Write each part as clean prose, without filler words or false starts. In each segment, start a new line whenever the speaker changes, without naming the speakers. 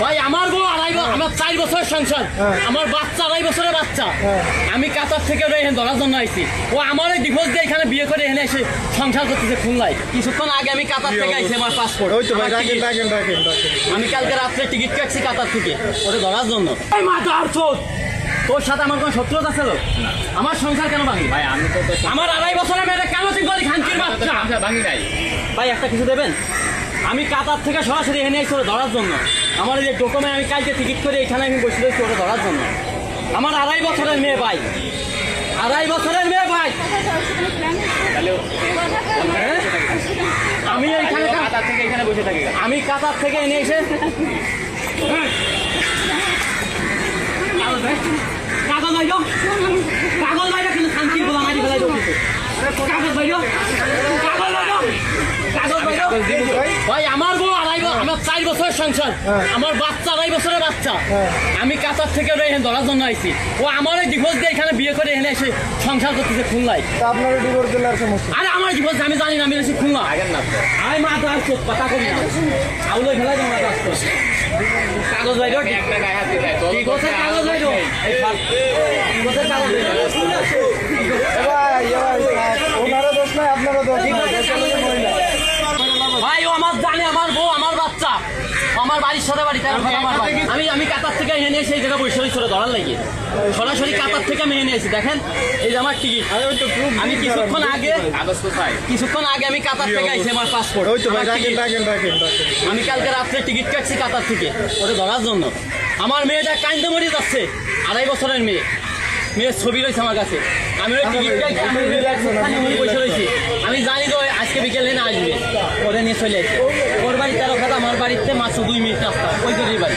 ভাই আমার বউ আমার 4 বছরের সংসার, আমার বাচ্চা 2.5 বছরের বাচ্চা। আমি কাতার থেকে এখানে ধরার জন্য আইছি। ও আমার ওই ডিভোর্স দিয়ে এখানে বিয়ে করে এখানে এসে সংসার করতেছে খুলনায়। কিছুক্ষণ আগে আমি কাতার থেকে আইছি, আমার পাসপোর্ট। আমি কালকে রাত্রে টিকিট কাটছি কাতার থেকে ওটা ধরার জন্য। তোর সাথে আমার কোনো শত্রুতা ছিল? আমার সংসার কেন ভাঙি? ভাই আমি তো আমার 2.5 বছরের মেয়েটা কেন তুই বলি খানকির বাচ্চা ভাঙি নাই? ভাই একটা কিছু দেবেন? আমি কাতার থেকে সরাসরি এনে এসে ওরা ধরার জন্য। আমার এই যে ডকুমেন্ট আমি কালকে টিকিট করে এখানে আমি বসে রয়েছি ওরা ধরার জন্য। আমার 2.5 বছরের মেয়ে ভাই, 2.5 বছরের মেয়ে ভাই। আমি এইখানে কাতার থেকে এখানে বসে থাকি, আমি কাতার থেকে এনে এসে কাগজ বাইর, কাগজ বাইর, কিন্তু শান্তির গোলা মারি ফেলাই দিচ্ছে। কাগজ বাইর, কাগজ বাইর, কাগজ বাইর। ভাই আমার বউ আমার 4 বছরের সংসার, আমার বাচ্চা 2.5 বছরের বাচ্চা। আমি কাতার থেকে এখানে ধরার জন্য আইছি। ও আমার ওই ডিভোর্স দিয়ে এখানে বিয়ে করে এখানে এসে সংসার করতেছে খুলনায়।
আপনার ডিভোর্স দিলে আর সমস্যা?
আরে আমার ডিভোর্স আমি জানি না, আমি এসে খুলনা। আমি মাথা আসছো কথা করি না, আউলে ফেলাই দেবো মাথা আসতো। কাগজ বাইর, একটা গায়ে হাত দিতে কাগজ বাইর,
ওনারও দোষ নাই, আপনারও দোষ নাই।
ভাই ও আমার জানে, আমার বউ আমার বাচ্চা, আমার বাড়ির সাথে বাড়ি। আমি কাতার থেকে এনে সেই জায়গায় বসে রয়েছি ধরার লাগে। সরাসরি কাতার থেকে আমি এনে এসেছি। দেখেন এই যে আমার টিকিট। আমি কিছুক্ষণ আগে আমি কাতার থেকে আইছি, আমার পাসপোর্ট। আমি কালকে রাত্রে টিকিট কাটছি কাতার থেকে ওটা ধরার জন্য। আমার মেয়েটা কাইন্দে মরে যাচ্ছে, 2.5 বছরের মেয়ে। মেয়ের ছবি রয়েছে আমার কাছে। আমি ওই টিকিট বসে রয়েছি। আমি জানি তো আজকে বিকেলে না আসবে, ওরে নিয়ে চলে আসে। ওর বাড়ি 13 খাতা, আমার বাড়িতে মাত্র 2 মিনিট রাস্তা, ওই তোরই বাড়ি।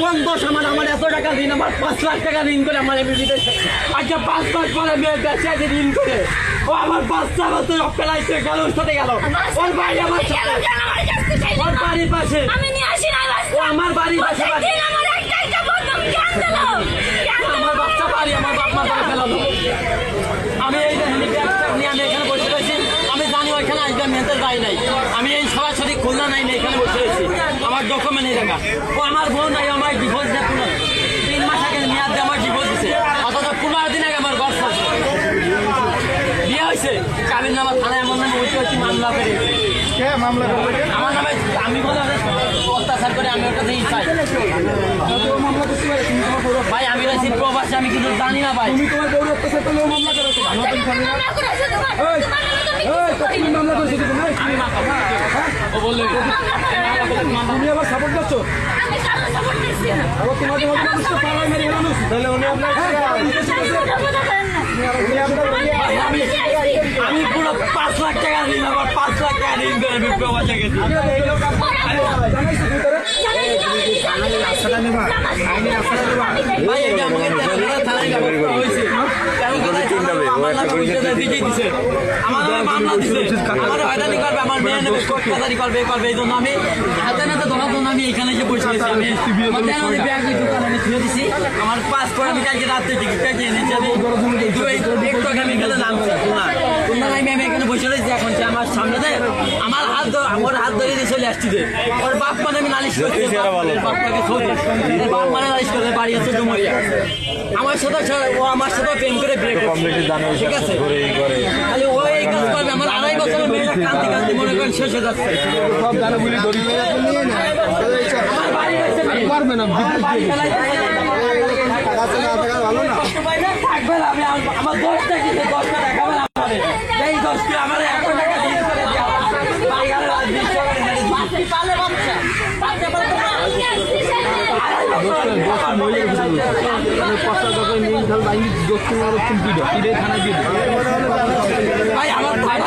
কম দোষ আমার এত টাকা ঋণ, আমার 5 লাখ টাকা ঋণ করে আমার এমনিতে আজকে 5 মাস পরে মেয়ে বেঁচে আছে ঋণ করে। ও আমার 5টা বছর অপেলাইছে গেল, ওর সাথে গেল। ওর বাড়ি আমার ওর বাড়ির পাশে, ও আমার বাড়ির পাশে। আমার বাচ্চা বাড়ি, আমার বাপ মা বাড়ি ফেলালো। আমি এই নিয়ে আমি এখানে বসে রয়েছি। আমি জানি ওইখানে আসবে, মেয়েদের বাড়ি নাই। আমি এই সরাসরি খুলনা নাই না, এখানে বসে রয়েছি। আমার ডকুমেন্ট এই দেখা। ও আমার বোন নাই, আমার ডিভোর্স দেয় 3 মাস আগে মেয়াদ দিয়ে আমার ডিভোর্স দিচ্ছে। অথচ 15 দিন আগে আমার ঘর চলছে, বিয়ে হয়েছে। কাবির নামা থানায় এমন নামে হয়েছে মামলা করে
মামলা
আমার নামে। আমি বলে অত্যাচার করে আমি ওটা দিই চাই। ভাই আমি রয়েছি প্রবাসী, আমি কিন্তু জানি না ভাই।
তুমি তোমার বউর অত্যাচার করলেও মামলা করেছো? মামলা করেছো
আমি ও বললো
তুমি আবার সাপোর্ট করছো? আবার তোমাদের মতো মানুষকে পাড়ায় মেরে গেল। তাহলে উনি
আমি পুরো 5 লাখ টাকা ঋণ, আবার 5 লাখ টাকা ঋণ করে আমি প্রবাসে গেছি। ভাই এটা আমাকে থানায় হয়েছে, আমার মামলা দিচ্ছে, আমার হয়রানি করবে, আমার মেয়ে নেবে, কোর্ট কাছারি করবে করবে। এই জন্য আমি হাতে নাতে ধরার জন্য আমি এখানে যে বসে আছি। আমি ব্যাগ দোকানে ছুঁয়ে দিচ্ছি। আমার পাসপোর্ট আমি কালকে রাত্রে টিকিট কাটিয়ে এনেছি। আমি একটু আগে আমি এখানে নামছি আমি এখানে বসে রয়েছি। এখন যে আমার সামনে দেয় আমার আমার হাত ধরে দিয়ে চলে আসছি। ওর বাপ মানে আমি নালিশ করছি, বাপটাকে বাপ মানে নালিশ করতে বাড়ি আছে ডুমরিয়া। আমার সাথে ও আমার সাথে প্রেম করে বিয়ে করছে, ঠিক আছে? খালি ও এই কাজ করবে। আমার 2.5 বছরের মেয়েটা কান্তি কান্তি মনে করেন শেষ হয়ে যাচ্ছে। আমার বাড়ি রয়েছে,
পারবে না
ভালো না থাকবে না। আমি আমার 10টা কিনে 10টা দেখাবে না আমাদের। এই 10টা আমার 100 টাকা দিন করে দেওয়া। ভাই আমার ভাই